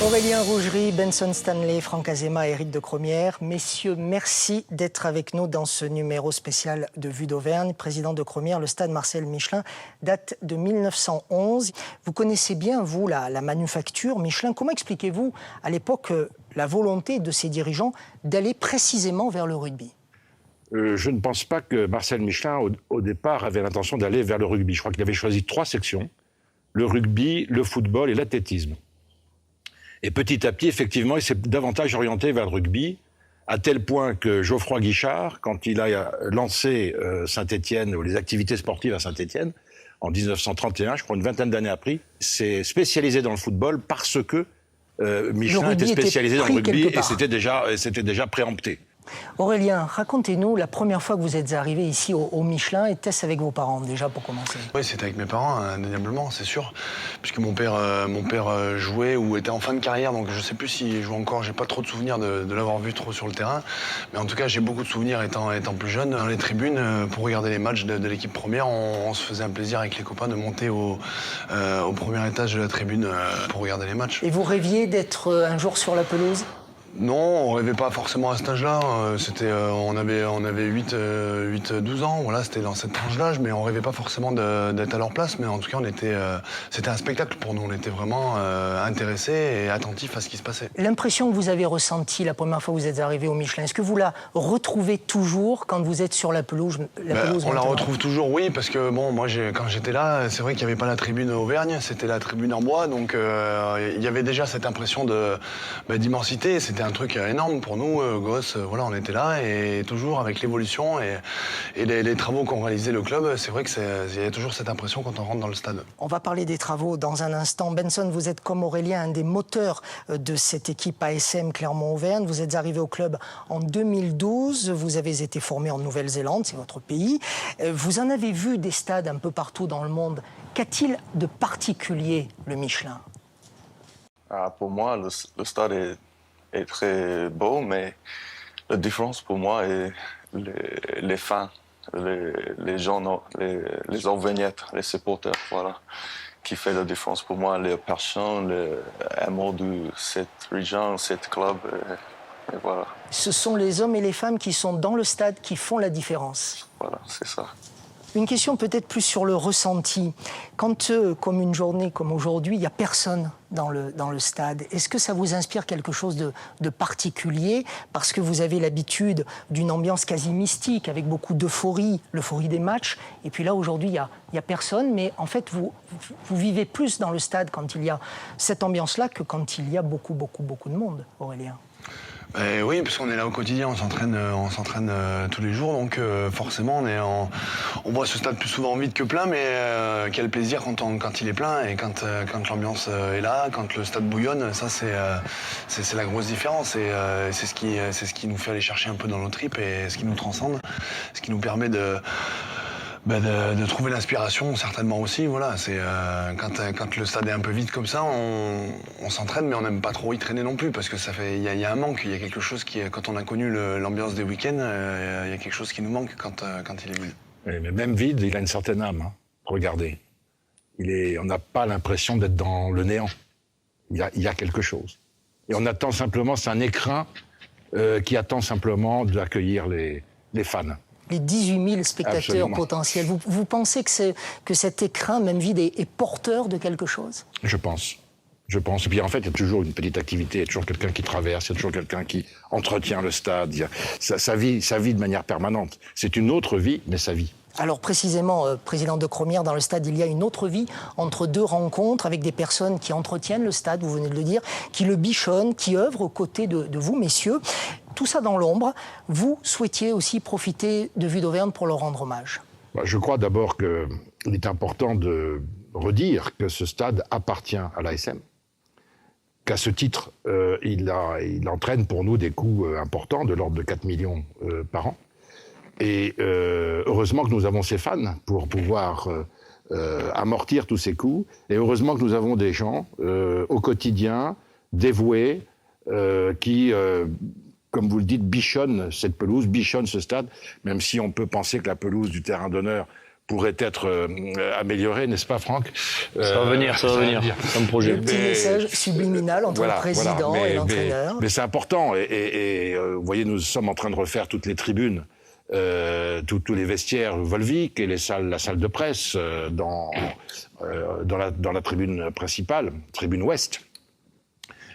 Aurélien Rougerie, Benson Stanley, Franck Azema, Éric de Cromière. Messieurs, merci d'être avec nous dans ce numéro spécial de Vue d'Auvergne. Président de Cromière, le stade Marcel Michelin date de 1911. Vous connaissez bien, vous, la manufacture Michelin. Comment expliquez-vous, à l'époque, la volonté de ses dirigeants d'aller précisément vers le rugby ? Je ne pense pas que Marcel Michelin, au départ, avait l'intention d'aller vers le rugby. Je crois qu'il avait choisi 3 sections, le rugby, le football et l'athlétisme. Et petit à petit, effectivement, il s'est davantage orienté vers le rugby, à tel point que Geoffroy Guichard, quand il a lancé Saint-Étienne, ou les activités sportives à Saint-Étienne, en 1931, je crois une vingtaine d'années après, s'est spécialisé dans le football parce que Michelin était spécialisé dans le rugby et c'était déjà préempté. Aurélien, racontez-nous la première fois que vous êtes arrivé ici au Michelin. Était-ce avec vos parents déjà pour commencer ? Oui, c'était avec mes parents, indéniablement, c'est sûr. Puisque mon père jouait ou était en fin de carrière, donc je ne sais plus s'il joue encore. J'ai pas trop de souvenirs de l'avoir vu trop sur le terrain. Mais en tout cas, j'ai beaucoup de souvenirs étant plus jeune. Dans les tribunes, pour regarder les matchs de l'équipe première, on se faisait un plaisir avec les copains de monter au premier étage de la tribune pour regarder les matchs. Et vous rêviez d'être un jour sur la pelouse ? Non, on rêvait pas forcément à cet âge-là. On avait 8-12 ans, voilà, c'était dans cette tranche d'âge, mais on rêvait pas forcément d'être à leur place. Mais en tout cas, c'était un spectacle pour nous. On était vraiment intéressés et attentifs à ce qui se passait. L'impression que vous avez ressentie la première fois que vous êtes arrivé au Michelin, est-ce que vous la retrouvez toujours quand vous êtes sur la pelouse On la retrouve toujours, oui, parce que bon, moi, quand j'étais là, c'est vrai qu'il n'y avait pas la tribune Auvergne, c'était la tribune en bois, donc il y avait déjà cette impression d'immensité. C'était un truc énorme pour nous, gosses. Voilà, on était là et toujours avec l'évolution et les travaux qu'ont réalisé le club, c'est vrai qu'il y a toujours cette impression quand on rentre dans le stade. On va parler des travaux dans un instant. Benson, vous êtes comme Aurélien un des moteurs de cette équipe ASM Clermont-Auvergne. Vous êtes arrivé au club en 2012. Vous avez été formé en Nouvelle-Zélande, c'est votre pays. Vous en avez vu des stades un peu partout dans le monde. Qu'a-t-il de particulier, le Michelin ? Pour moi, le stade est très beau, mais la différence pour moi est les fans, les gens, les Auvergnats, les supporters, voilà, qui fait la différence pour moi, les personnes, l'amour de cette région, cette club, et voilà. Ce sont les hommes et les femmes qui sont dans le stade qui font la différence. Voilà, c'est ça. Une question peut-être plus sur le ressenti. Quand, comme une journée comme aujourd'hui, il n'y a personne dans le stade, est-ce que ça vous inspire quelque chose de particulier parce que vous avez l'habitude d'une ambiance quasi mystique avec beaucoup d'euphorie, l'euphorie des matchs, et puis là aujourd'hui il y a personne, mais en fait vous vivez plus dans le stade quand il y a cette ambiance-là que quand il y a beaucoup de monde, Aurélien. Oui, parce qu'on est là au quotidien, on s'entraîne tous les jours, donc forcément on voit ce stade plus souvent vide que plein, mais quel plaisir quand il est plein et quand l'ambiance est là, quand le stade bouillonne, ça c'est la grosse différence et c'est ce qui nous fait aller chercher un peu dans nos tripes et ce qui nous transcende, ce qui nous permet de trouver l'inspiration, certainement aussi. Voilà, c'est quand le stade est un peu vide comme ça, on s'entraîne, mais on n'aime pas trop y traîner non plus, parce que il y a un manque, il y a quelque chose qui, quand on a connu l'ambiance des week-ends, il y a quelque chose qui nous manque quand il est vide. Oui, mais même vide, il a une certaine âme. Hein. Regardez, on n'a pas l'impression d'être dans le néant. Il y a quelque chose. Et on attend simplement, c'est un écrin qui attend simplement d'accueillir les fans. Les 18 000 spectateurs Absolument. Potentiels. Vous pensez que cet écrin, même vide, est porteur de quelque chose ? Je pense. Et puis en fait, il y a toujours une petite activité, il y a toujours quelqu'un qui traverse, il y a toujours quelqu'un qui entretient le stade. Ça vit de manière permanente. C'est une autre vie, mais ça vit. Alors précisément, président de Cromière, dans le stade, il y a une autre vie entre deux rencontres avec des personnes qui entretiennent le stade, vous venez de le dire, qui le bichonnent, qui œuvrent aux côtés de vous, messieurs. Tout ça dans l'ombre. Vous souhaitiez aussi profiter de Vue d'Auvergne pour leur rendre hommage. Je crois d'abord qu'il est important de redire que ce stade appartient à l'ASM. Qu'à ce titre, il entraîne pour nous des coûts importants, de l'ordre de 4 millions par an. Et heureusement que nous avons ces fans pour pouvoir amortir tous ces coûts. Et heureusement que nous avons des gens au quotidien, dévoués, qui, comme vous le dites, bichonnent cette pelouse, bichonnent ce stade, même si on peut penser que la pelouse du terrain d'honneur pourrait être amélioré, n'est-ce pas, Franck? Ça va venir, comme projet. Le petit message subliminal entre le président et l'entraîneur. Mais c'est important. Et vous voyez, nous sommes en train de refaire toutes les tribunes, tous les vestiaires Volvic et la salle de presse dans la tribune principale, tribune ouest.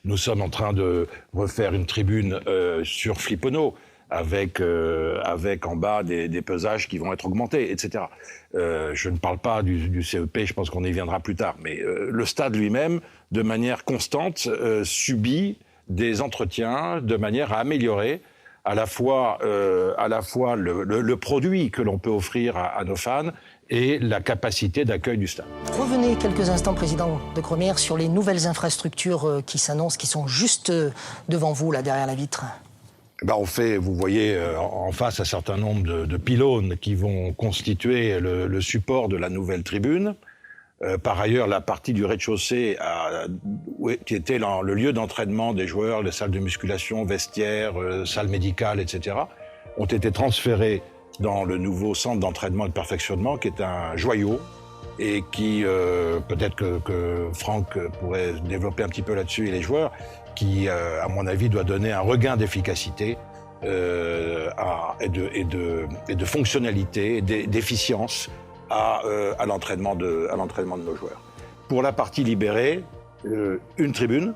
Nous sommes en train de refaire une tribune sur Flipono, avec en bas des pesages qui vont être augmentés, etc. Je ne parle pas du CEP, je pense qu'on y viendra plus tard, mais le stade lui-même, de manière constante, subit des entretiens de manière à améliorer à la fois le produit que l'on peut offrir à nos fans et la capacité d'accueil du stade. Revenez quelques instants, Président de Cremière, sur les nouvelles infrastructures qui s'annoncent, qui sont juste devant vous, là, derrière la vitre. On fait, vous voyez en face un certain nombre de pylônes qui vont constituer le support de la nouvelle tribune. Par ailleurs, la partie du rez-de-chaussée qui était le lieu d'entraînement des joueurs, les salles de musculation, vestiaires, salles médicales, etc., ont été transférées dans le nouveau centre d'entraînement et de perfectionnement, qui est un joyau, et qui, peut-être que Franck pourrait développer un petit peu là-dessus, et les joueurs, qui, à mon avis, doit donner un regain d'efficacité et de fonctionnalité, et d'efficience à l'entraînement de nos joueurs. Pour la partie libérée, une tribune,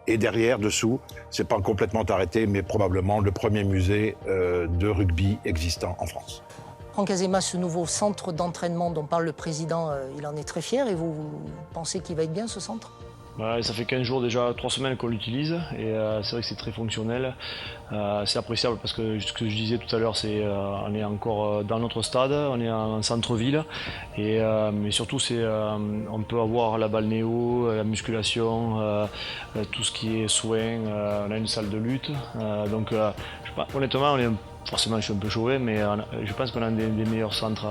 et derrière, dessous, c'est pas complètement arrêté, mais probablement le premier musée de rugby existant en France. Franck Azéma, ce nouveau centre d'entraînement dont parle le président, il en est très fier, et vous pensez qu'il va être bien, ce centre ? Ça fait 15 jours déjà, 3 semaines qu'on l'utilise et c'est vrai que c'est très fonctionnel. C'est appréciable parce que ce que je disais tout à l'heure, c'est on est encore dans notre stade, on est en centre-ville et mais surtout on peut avoir la balnéo, la musculation, tout ce qui est soins, on a une salle de lutte. Donc honnêtement, forcément, je suis un peu chauvin, mais je pense qu'on a des meilleurs centres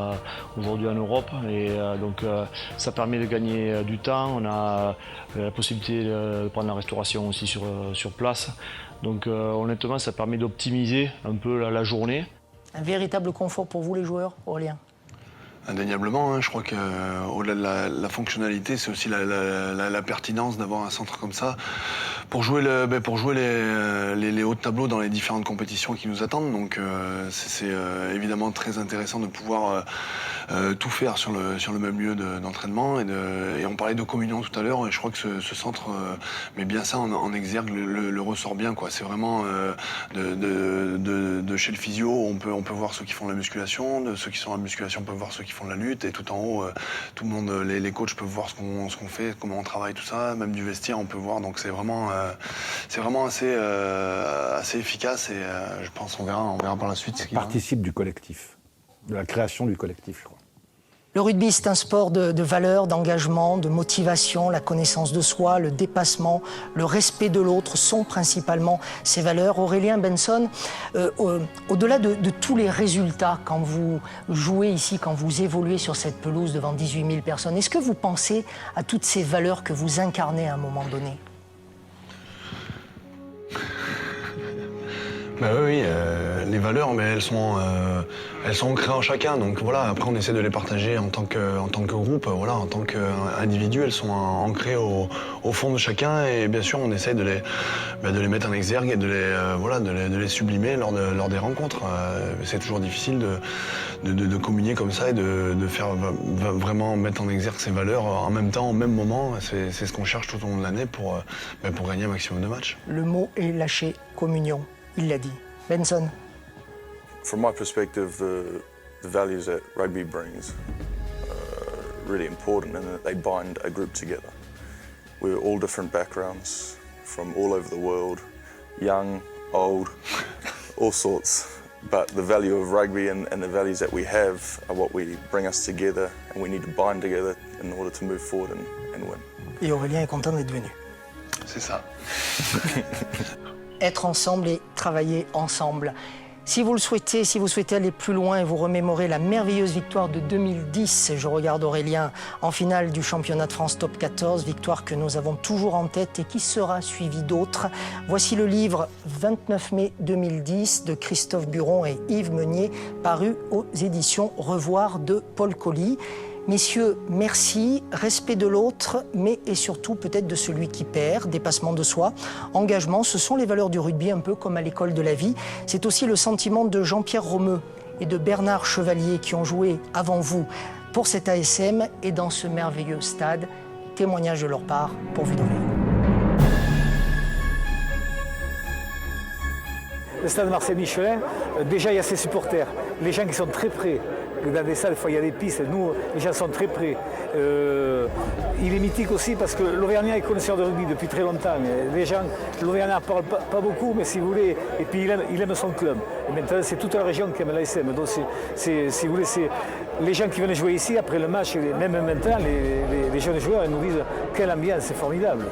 aujourd'hui en Europe. Et donc, ça permet de gagner du temps. On a la possibilité de prendre la restauration aussi sur place. Donc, honnêtement, ça permet d'optimiser un peu la journée. Un véritable confort pour vous, les joueurs, Aurélien ? Indéniablement, hein, je crois qu'au-delà de la fonctionnalité, c'est aussi la pertinence d'avoir un centre comme ça pour jouer les hauts de tableau dans les différentes compétitions qui nous attendent. Donc c'est évidemment très intéressant de pouvoir tout faire sur le même lieu d'entraînement. Et on parlait de communion tout à l'heure, et je crois que ce centre met bien ça en exergue, le ressort bien, quoi. C'est vraiment de chez le physio, on peut voir ceux qui font la musculation, de ceux qui sont en musculation peuvent voir ceux qui font de la lutte, et tout en haut, tout le monde, les coachs peuvent voir ce qu'on fait, comment on travaille, tout ça, même du vestiaire on peut voir, donc c'est vraiment assez efficace, et je pense on verra par la suite. Ça participe du collectif, de la création du collectif, je crois. Le rugby, c'est un sport de valeurs, d'engagement, de motivation, la connaissance de soi, le dépassement, le respect de l'autre sont principalement ces valeurs. Aurélien Benson, au-delà de tous les résultats, quand vous jouez ici, quand vous évoluez sur cette pelouse devant 18 000 personnes, est-ce que vous pensez à toutes ces valeurs que vous incarnez à un moment donné ? Oui, les valeurs, mais elles sont ancrées en chacun. Donc voilà, après on essaie de les partager en tant que groupe, voilà, en tant qu'individu, elles sont ancrées au fond de chacun, et bien sûr on essaie de les mettre en exergue et de les sublimer lors des rencontres. C'est toujours difficile de communier comme ça et de faire vraiment mettre en exergue ces valeurs en même temps, au même moment. C'est ce qu'on cherche tout au long de l'année pour gagner un maximum de matchs. Le mot est lâché, communion. Il l'a dit. Benson. From my perspective, the values that rugby brings are really important in that they bind a group together. We're all different backgrounds from all over the world, young, old, all sorts. But the value of rugby and the values that we have are what we bring us together, and we need to bind together in order to move forward and win. Et Aurélien est content d'être venu. C'est ça. Être ensemble et travailler ensemble. Si vous le souhaitez, si vous souhaitez aller plus loin et vous remémorer la merveilleuse victoire de 2010, je regarde Aurélien, en finale du championnat de France Top 14, victoire que nous avons toujours en tête et qui sera suivie d'autres. Voici le livre 29 mai 2010 de Christophe Buron et Yves Meunier, paru aux éditions Revoir de Paul Colly. Messieurs, merci, respect de l'autre, mais et surtout peut-être de celui qui perd, dépassement de soi, engagement, ce sont les valeurs du rugby, un peu comme à l'école de la vie. C'est aussi le sentiment de Jean-Pierre Romeu et de Bernard Chevalier qui ont joué avant vous pour cet ASM et dans ce merveilleux stade. Témoignage de leur part pour Vue d'Oreille. Le stade Marcel Michelin, déjà il y a ses supporters, les gens qui sont très près. Dans des salles, il y a des pistes, nous, les gens sont très près. Il est mythique aussi parce que l'Auvergnat est connaisseur de rugby depuis très longtemps. Les gens, l'Auvergnat ne parle pas beaucoup, mais si vous voulez, et puis il aime son club. Et maintenant, c'est toute la région qui aime l'ASM. Donc, si vous voulez, c'est les gens qui viennent jouer ici, après le match, même maintenant, les jeunes joueurs, ils nous disent quelle ambiance, c'est formidable.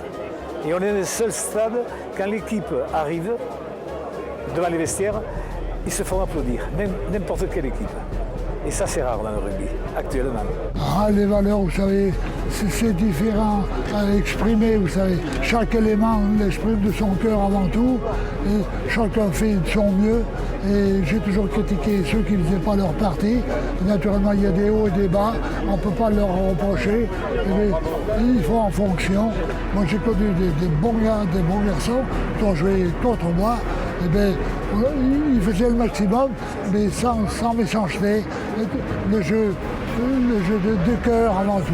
Et on est le seul stade, quand l'équipe arrive devant les vestiaires, ils se font applaudir, n'importe quelle équipe. Et ça, c'est rare dans le rugby, actuellement. Ah, les valeurs, vous savez, c'est différent à exprimer, vous savez. Chaque élément l'exprime de son cœur avant tout, et chacun fait de son mieux. Et j'ai toujours critiqué ceux qui ne faisaient pas leur partie. Naturellement, il y a des hauts et des bas, on ne peut pas leur reprocher. Il faut en fonction. Moi, j'ai connu des bons gars, des bons garçons qui ont joué contre moi. Eh bien, ils faisaient le maximum, mais sans méchanceté. Le jeu de cœur avant tout.